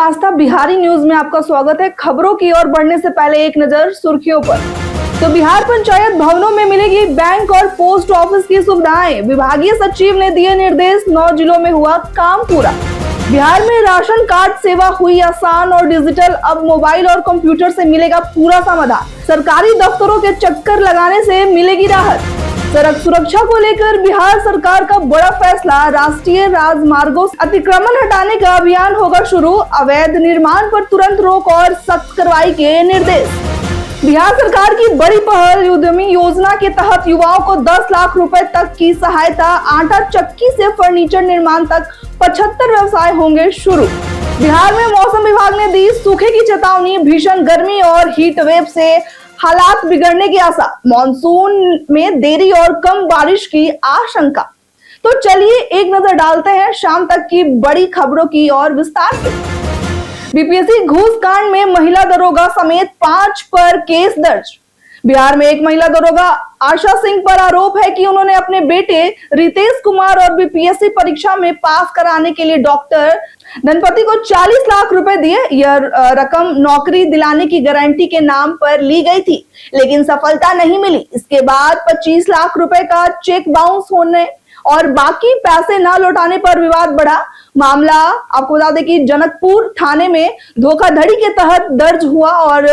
आस्था Bihari news में आपका स्वागत है। खबरों की ओर बढ़ने से पहले एक नजर सुर्खियों पर। तो बिहार पंचायत भवनों में मिलेगी बैंक और पोस्ट ऑफिस की सुविधाएं। विभागीय सचिव ने दिए निर्देश, 9 जिलों में हुआ काम पूरा। बिहार में राशन कार्ड सेवा हुई आसान और डिजिटल, अब मोबाइल और कंप्यूटर से मिलेगा पूरा समाधान। सरकारी दफ्तरों के चक्कर लगाने से मिलेगी राहत। सड़क सुरक्षा को लेकर बिहार सरकार का बड़ा फैसला, राष्ट्रीय राजमार्गों से अतिक्रमण हटाने का अभियान होगा शुरू। अवैध निर्माण पर तुरंत रोक और सख्त कार्रवाई के निर्देश। बिहार सरकार की बड़ी पहल, उद्यमी योजना के तहत युवाओं को 10 लाख रुपए तक की सहायता। आटा चक्की से फर्नीचर निर्माण तक 75 व्यवसाय होंगे शुरू। बिहार में मौसम विभाग ने दी सूखे की चेतावनी, भीषण गर्मी और हीट वेव से हालात बिगड़ने की आशा। मानसून में देरी और कम बारिश की आशंका। तो चलिए एक नजर डालते हैं शाम तक की बड़ी खबरों की और विस्तार से। बीपीएससी घूस कांड में महिला दरोगा समेत 5 पर केस दर्ज। बिहार में एक महिला दरोगा आशा सिंह पर आरोप है कि उन्होंने अपने बेटे रितेश कुमार और बीपीएससी परीक्षा में पास कराने के लिए डॉक्टर धनपति को 40 लाख रुपए दिए। यह रकम नौकरी दिलाने की गारंटी के नाम पर ली गई थी, लेकिन सफलता नहीं मिली। इसके बाद 25 लाख रुपए का चेक बाउंस होने और बाकी पैसे न लौटाने पर विवाद बढ़ा। मामला आपको बता दें कि जनकपुर थाने में धोखाधड़ी के तहत दर्ज हुआ और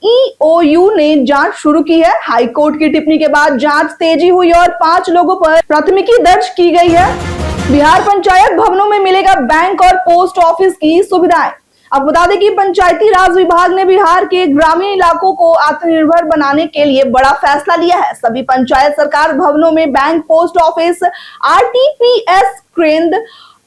ईओयू ने जांच शुरू की है। हाईकोर्ट की टिप्पणी के बाद जांच तेजी हुई और 5 लोगों पर प्राथमिकी दर्ज की गई है। बिहार पंचायत भवनों में मिलेगा बैंक और पोस्ट ऑफिस की सुविधाएं। अब बता दें कि पंचायती राज विभाग ने बिहार के ग्रामीण इलाकों को आत्मनिर्भर बनाने के लिए बड़ा फैसला लिया है। सभी पंचायत सरकार भवनों में बैंक, पोस्ट ऑफिस, आरटीपीएस केंद्र,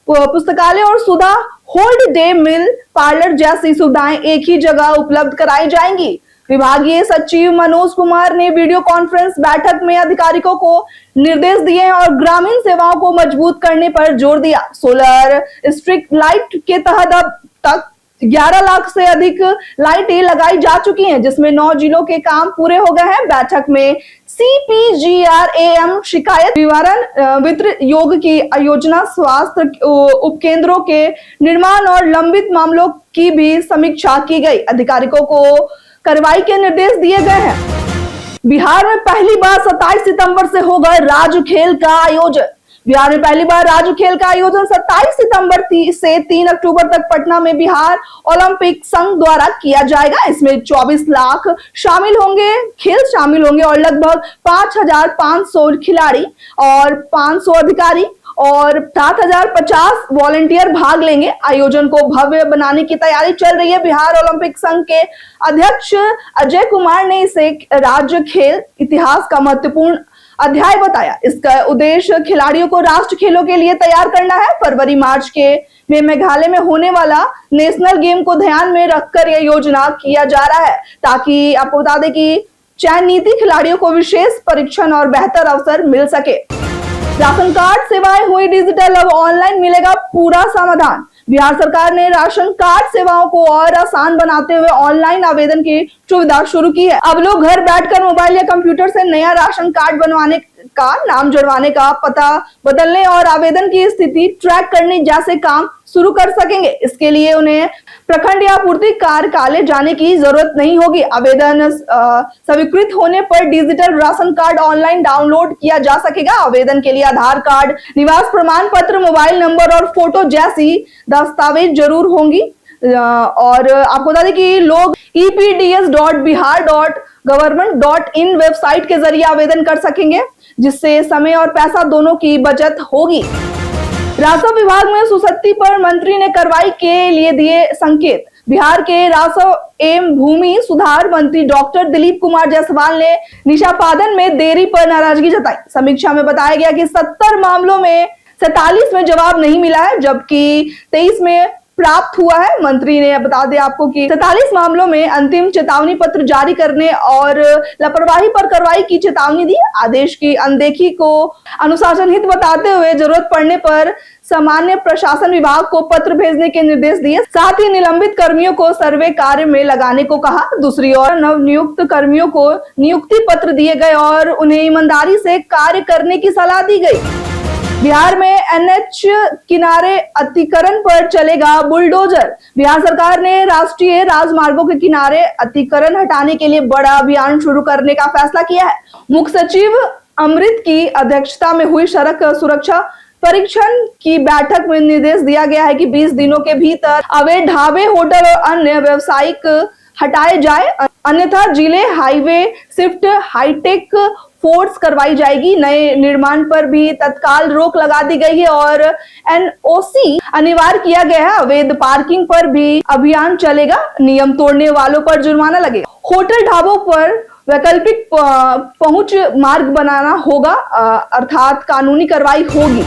पुस्तकालय और सुधा होल्ड डे मिल, पार्लर जैसी सुविधाएं एक ही जगह उपलब्ध कराई जाएंगी। विभागीय सचिव मनोज कुमार ने वीडियो कॉन्फ्रेंस बैठक में अधिकारियों को निर्देश दिए और ग्रामीण सेवाओं को मजबूत करने पर जोर दिया। सोलर स्ट्रीट लाइट के तहत अब तक 11 लाख से अधिक लाइटें लगाई जा चुकी हैं, जिसमें 9 जिलों के काम पूरे हो गए हैं। बैठक में CPGRAM शिकायत निवारण, वित्त योग की योजना, स्वास्थ्य उपकेंद्रों के निर्माण और लंबित मामलों की भी समीक्षा की गई। अधिकारियों को कार्रवाई के निर्देश दिए गए हैं। बिहार में पहली बार 27 सितंबर से होगा राज्य खेल का आयोजन। बिहार में पहली बार राज्य खेल का आयोजन 27 सितंबर से 3 अक्टूबर तक पटना में बिहार ओलंपिक संघ द्वारा किया जाएगा। इसमें 24 लाख शामिल होंगे और लगभग 5,500 खिलाड़ी और 500 अधिकारी और 7,050 वॉलंटियर भाग लेंगे। आयोजन को भव्य बनाने की तैयारी चल रही है। बिहार ओलंपिक संघ के अध्यक्ष अजय कुमार ने इसे राज्य खेल इतिहास का महत्वपूर्ण अध्याय बताया। इसका उद्देश्य खिलाड़ियों को राष्ट्र खेलों के लिए तैयार करना है। फरवरी मार्च में मेघालय में होने वाला नेशनल गेम को ध्यान में रखकर यह योजना किया जा रहा है, ताकि आपको बता दें कि चयन नीति खिलाड़ियों को विशेष परीक्षण और बेहतर अवसर मिल सके। राशन कार्ड सेवाएं हुई डिजिटल, अब ऑनलाइन मिलेगा पूरा समाधान। बिहार सरकार ने राशन कार्ड सेवाओं को और आसान बनाते हुए ऑनलाइन आवेदन की सुविधा शुरू की है। अब लोग घर बैठकर मोबाइल या कंप्यूटर से नया राशन कार्ड बनवाने का, नाम जुड़वाने का, पता बदलने और आवेदन की स्थिति ट्रैक करने जैसे काम शुरू कर सकेंगे। इसके लिए उन्हें प्रखंड या पूर्ति कार्यालय जाने की जरूरत नहीं होगी। आवेदन स्वीकृत होने पर digital ration card online download किया जा सकेगा। आवेदन के लिए आधार कार्ड, निवास प्रमाण पत्र, मोबाइल नंबर और फोटो जैसी दस्तावेज जरूर होंगी। और आपको बता दें कि लोग epds.bihar.government.in वेबसाइट के जरिए आवेदन कर सकेंगे, जिससे समय और पैसा दोनों की बचत होगी। राजस्व विभाग में सुसत्ती पर मंत्री ने कार्रवाई के लिए दिए संकेत। बिहार के राजस्व एवं भूमि सुधार मंत्री डॉक्टर दिलीप कुमार जायसवाल ने निशापादन में देरी पर नाराजगी जताई। समीक्षा में बताया गया कि 70 मामलों में 47 में जवाब नहीं मिला है, जबकि 23 में प्राप्त हुआ है। मंत्री ने बता दें आपको कि 47 मामलों में अंतिम चेतावनी पत्र जारी करने और लापरवाही पर कार्रवाई की चेतावनी दी। आदेश की अनदेखी को अनुशासनहीन बताते हुए जरूरत पड़ने पर सामान्य प्रशासन विभाग को पत्र भेजने के निर्देश दिए। साथ ही निलंबित कर्मियों को सर्वे कार्य में लगाने को कहा। दूसरी ओर नवनियुक्त कर्मियों को नियुक्ति पत्र दिए गए और उन्हें ईमानदारी से कार्य करने की सलाह दी गई। बिहार में एनएच किनारे अतिक्रमण पर चलेगा बुलडोजर। बिहार सरकार ने राष्ट्रीय राजमार्गों के किनारे अतिक्रमण हटाने के लिए बड़ा अभियान शुरू करने का फैसला किया है। मुख्य सचिव अमृत की अध्यक्षता में हुई सड़क सुरक्षा परीक्षण की बैठक में निर्देश दिया गया है कि 20 दिनों के भीतर अवैध ढाबे, होटल और अन्य व्यावसायिक हटाए जाए, अन्यथा जिले हाईवे शिफ्ट हाईटेक फोर्स करवाई जाएगी। नए निर्माण पर भी तत्काल रोक लगा दी गई है और एनओसी अनिवार्य किया गया है। अवैध पार्किंग पर भी अभियान चलेगा। नियम तोड़ने वालों पर जुर्माना लगेगा। होटल ढाबों पर वैकल्पिक पहुंच मार्ग बनाना होगा, अर्थात कानूनी कार्रवाई होगी।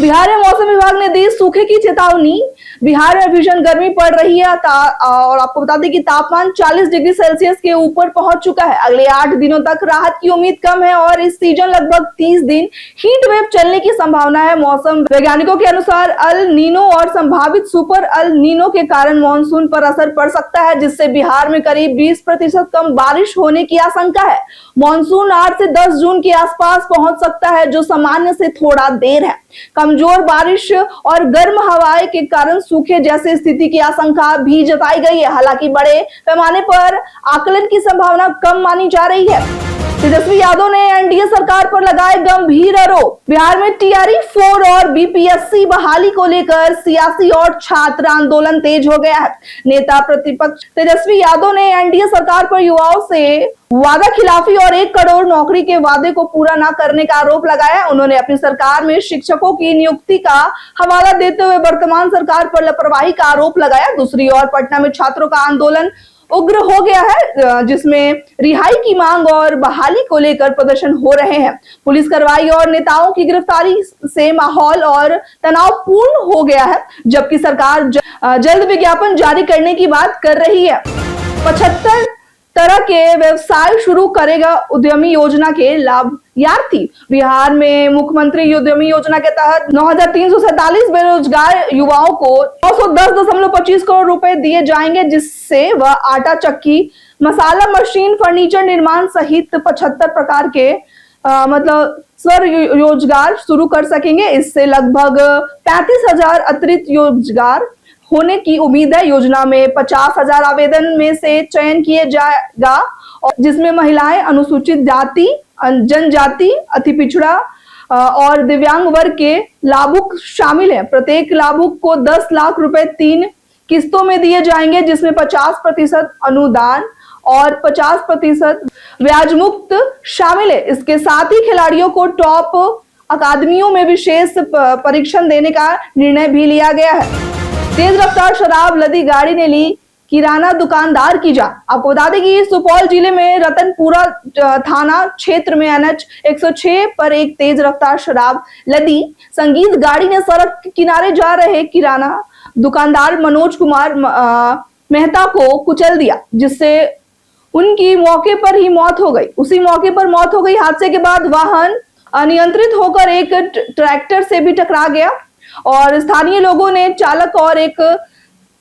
बिहार में मौसम विभाग ने दी सूखे की चेतावनी। बिहार में भीषण गर्मी पड़ रही है और आपको बता दें कि तापमान 40 डिग्री सेल्सियस के ऊपर पहुंच चुका है। अगले 8 दिनों तक राहत की उम्मीद कम है और इस सीजन लगभग 30 दिन हीट वेव चलने की संभावना है। मौसम वैज्ञानिकों के अनुसार अल नीनो और संभावित सुपर अल नीनो के कारण मानसून पर असर पड़ सकता है, जिससे बिहार में करीब 20% कम बारिश होने की आशंका है। मानसून 8 से 10 जून के आसपास पहुंच सकता है, जो सामान्य से थोड़ा देर है। कमजोर बारिश और गर्म हवाएं के कारण सूखे जैसी स्थिति की आशंका भी जताई गई है। हालांकि बड़े पैमाने पर आकलन की संभावना कम मानी जा रही है। तेजस्वी यादव ने एनडीए सरकार पर लगाए गंभीर आरोप। बिहार में टीआरई 4 और बीपीएससी बहाली को लेकर सियासी और छात्र आंदोलन तेज हो गया है। नेता प्रतिपक्ष तेजस्वी यादव ने एनडीए सरकार पर युवाओं से वादा खिलाफी और 1 करोड़ नौकरी के वादे को पूरा न करने का आरोप लगाया। उन्होंने अपनी सरकार में शिक्षकों की नियुक्ति का हवाला देते हुए वर्तमान सरकार पर लापरवाही का आरोप लगाया। दूसरी ओर पटना में छात्रों का आंदोलन उग्र हो गया है, जिसमें रिहाई की मांग और बहाली को लेकर प्रदर्शन हो रहे हैं। पुलिस कार्रवाई और नेताओं की गिरफ्तारी से माहौल और तनावपूर्ण हो गया है, जबकि सरकार जल्द विज्ञापन जारी करने की बात कर रही है। 75 तरह के व्यवसाय शुरू करेगा उद्यमी योजना के लाभार्थी। बिहार में मुख्यमंत्री उद्यमी योजना के तहत 9,347 बेरोजगार युवाओं को 910.25 करोड़ रुपए दिए जाएंगे, जिससे वह आटा चक्की, मसाला मशीन, फर्नीचर निर्माण सहित 75 प्रकार के स्वरोजगार शुरू कर सकेंगे। इससे लगभग 35,000 अतिरिक्त रोजगार होने की उम्मीद है। योजना में 50,000 आवेदन में से चयन किए जाएगा, जिसमें महिलाएं, अनुसूचित जाति, जनजाति, अति पिछड़ा और दिव्यांग वर्ग के लाभुक शामिल हैं। प्रत्येक लाभुक को 10 लाख रुपए 3 किस्तों में दिए जाएंगे, जिसमें 50% अनुदान और 50% ब्याज मुक्त शामिल है। इसके साथ ही खिलाड़ियों को टॉप अकादमियों में विशेष परीक्षण देने का निर्णय भी लिया गया है। तेज रफ्तार शराब लदी गाड़ी ने ली किराना दुकानदार की जान। आपको बता दें कि सुपौल जिले में रतनपुरा थाना क्षेत्र में एनएच 106 पर एक तेज रफ्तार शराब लदी संगीत गाड़ी ने सड़क किनारे जा रहे किराना दुकानदार मनोज कुमार मेहता को कुचल दिया, जिससे उनकी मौके पर ही मौत हो गई। उसी मौके पर मौत हो गई। हादसे के बाद वाहन अनियंत्रित होकर एक ट्रैक्टर से भी टकरा गया और स्थानीय लोगों ने चालक और एक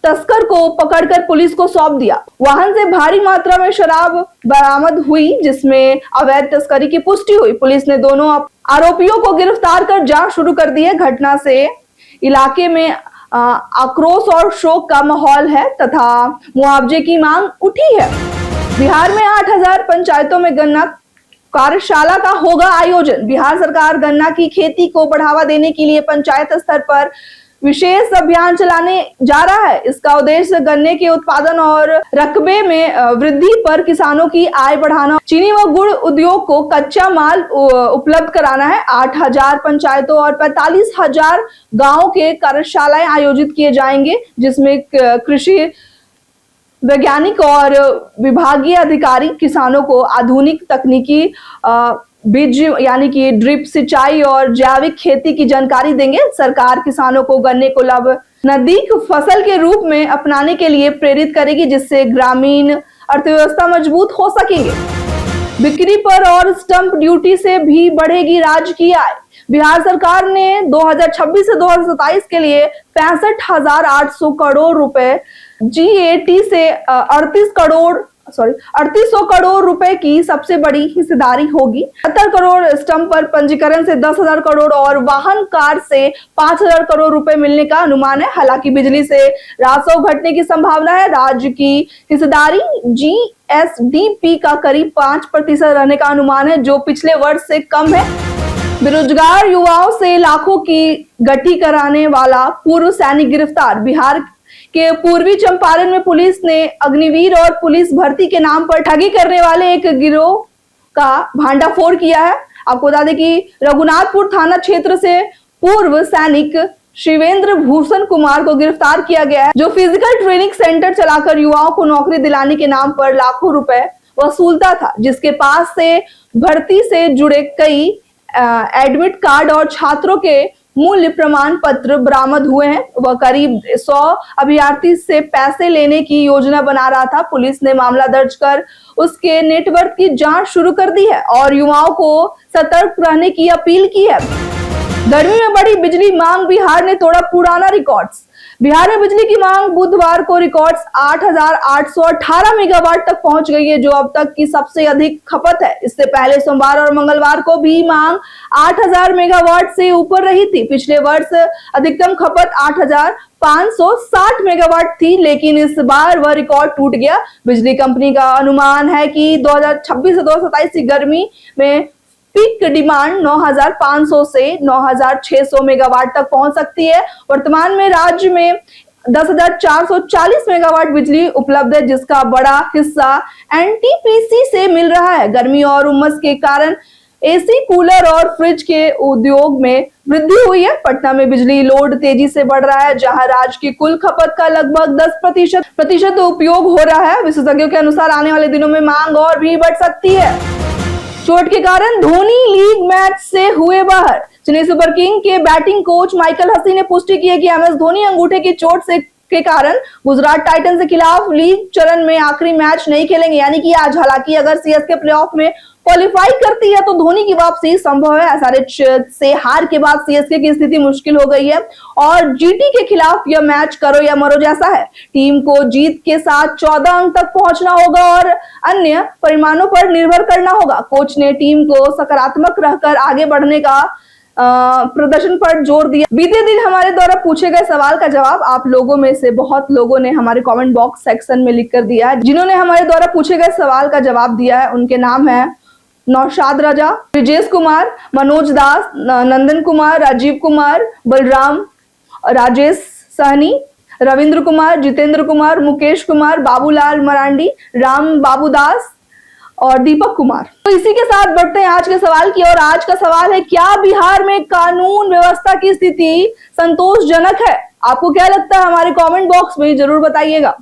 तस्कर को पकड़कर पुलिस को सौंप दिया। वाहन से भारी मात्रा में शराब बरामद हुई, जिसमें अवैध तस्करी की पुष्टि हुई। पुलिस ने दोनों आरोपियों को गिरफ्तार कर जांच शुरू कर दी है। घटना से इलाके में आक्रोश और शोक का माहौल है तथा मुआवजे की मांग उठी है। बिहार में 8,000 पंचायतों में गन्ना कार्यशाला का होगा आयोजन। बिहार सरकार गन्ना की खेती को बढ़ावा देने के लिए पंचायत स्तर पर विशेष अभियान चलाने जा रहा है। इसका उद्देश्य गन्ने के उत्पादन और रकबे में वृद्धि पर किसानों की आय बढ़ाना, चीनी व गुड़ उद्योग को कच्चा माल उपलब्ध कराना है। 8,000 पंचायतों और 45,000 गाँव के कार्यशालाएं आयोजित किए जाएंगे, जिसमें कृषि वैज्ञानिक और विभागीय अधिकारी किसानों को आधुनिक तकनीकी बीज यानी कि ड्रिप सिंचाई और जैविक खेती की जानकारी देंगे। सरकार किसानों को गन्ने को लाभदायक फसल के रूप में अपनाने के लिए प्रेरित करेगी, जिससे ग्रामीण अर्थव्यवस्था मजबूत हो सकेगी। बिक्री पर और स्टंप ड्यूटी से भी बढ़ेगी राज्य की आय। बिहार सरकार ने 2026 से 2027 के लिए 65,800 करोड़ रुपए जीएटी से 38 करोड़ 3800 करोड़ रुपए की सबसे बड़ी हिस्सेदारी होगी। 70 करोड़ स्टंप पर पंजीकरण से 10,000 करोड़ और वाहन कार से 5,000 करोड़ रुपए मिलने का अनुमान है। हालांकि बिजली से राजस्व घटने की संभावना है। राज्य की हिस्सेदारी जीएसडीपी का करीब 5% रहने का अनुमान है, जो पिछले वर्ष से कम है। बेरोजगार युवाओं से लाखों की गठरी कराने वाला पूर्व सैनिक गिरफ्तार। बिहार के पूर्वी चंपारण में पुलिस ने अग्निवीर और पुलिस भर्ती के नाम पर ठगी करने वाले एक गिरोह का भांडाफोड़ किया है। आपको बता दें कि रघुनाथपुर थाना क्षेत्र से पूर्व सैनिक शिवेंद्र भूषण कुमार को गिरफ्तार किया गया है, जो फिजिकल ट्रेनिंग सेंटर चलाकर युवाओं को नौकरी दिलाने के नाम पर लाखों रुपए वसूलता था, जिसके पास से भर्ती से जुड़े कई एडमिट कार्ड और छात्रों के मूल्य प्रमाण पत्र बरामद हुए हैं। वह करीब 100 अभ्यर्थी से पैसे लेने की योजना बना रहा था। पुलिस ने मामला दर्ज कर उसके नेटवर्क की जांच शुरू कर दी है और युवाओं को सतर्क रहने की अपील की है। गर्मी में बढ़ी बिजली मांग, बिहार ने तोड़ा पुराना रिकॉर्ड्स। बिहार में बिजली की मांग बुधवार को रिकॉर्ड्स 8,818 मेगावाट तक पहुंच गई है, जो अब तक की सबसे अधिक खपत है। इससे पहले सोमवार और मंगलवार को भी मांग 8,000 मेगावाट से ऊपर रही थी। पिछले वर्ष अधिकतम खपत 8,560 मेगावाट थी, लेकिन इस बार वह रिकॉर्ड टूट गया। बिजली कंपनी का अनुमान है कि 2026 से 2027 की गर्मी में पीक डिमांड 9,500 से 9,600 मेगावाट तक पहुंच सकती है। वर्तमान में राज्य में 10,440 मेगावाट बिजली उपलब्ध है, जिसका बड़ा हिस्सा एनटीपीसी से मिल रहा है। गर्मी और उमस के कारण एसी, कूलर और फ्रिज के उद्योग में वृद्धि हुई है। पटना में बिजली लोड तेजी से बढ़ रहा है, जहां राज्य की कुल खपत का लगभग 10% उपयोग हो रहा है। विशेषज्ञों के अनुसार आने वाले दिनों में मांग और भी बढ़ सकती है। चोट के कारण धोनी लीग मैच से हुए बाहर। चेन्नई सुपर किंग के बैटिंग कोच माइकल हसी ने पुष्टि की है कि एमएस धोनी अंगूठे की चोट से के कारण गुजरात टाइटंस के खिलाफ लीग चरण में आखिरी मैच नहीं खेलेंगे, यानी कि आज। हालांकि अगर सीएसके प्लेऑफ में क्वालिफाई करती है तो धोनी की वापसी संभव है। एसआरएच से हार के बाद सीएसके की स्थिति मुश्किल हो गई है और जीटी के खिलाफ यह मैच करो या मरो जैसा है। टीम को जीत के साथ 14 अंक तक पहुंचना होगा और अन्य परिमाणों पर निर्भर करना होगा। कोच ने टीम को सकारात्मक रहकर आगे बढ़ने का प्रदर्शन पर जोर दिया। बीते दिन हमारे द्वारा पूछे गए सवाल का जवाब आप लोगों में से बहुत लोगों ने हमारे कमेंट बॉक्स सेक्शन में लिख कर दिया है। जिन्होंने हमारे द्वारा पूछे गए सवाल का जवाब दिया है उनके नाम है नौशाद राजा, ब्रिजेश कुमार, मनोज दास, नंदन कुमार, राजीव कुमार, बलराम, राजेश सहनी, रविंद्र कुमार, जितेंद्र कुमार, मुकेश कुमार, बाबूलाल मरांडी, राम बाबू दास और दीपक कुमार। तो इसी के साथ बढ़ते हैं आज के सवाल की ओर। आज का सवाल है, क्या बिहार में कानून व्यवस्था की स्थिति संतोषजनक है? आपको क्या लगता है? हमारे कमेंट बॉक्स में जरूर बताइएगा।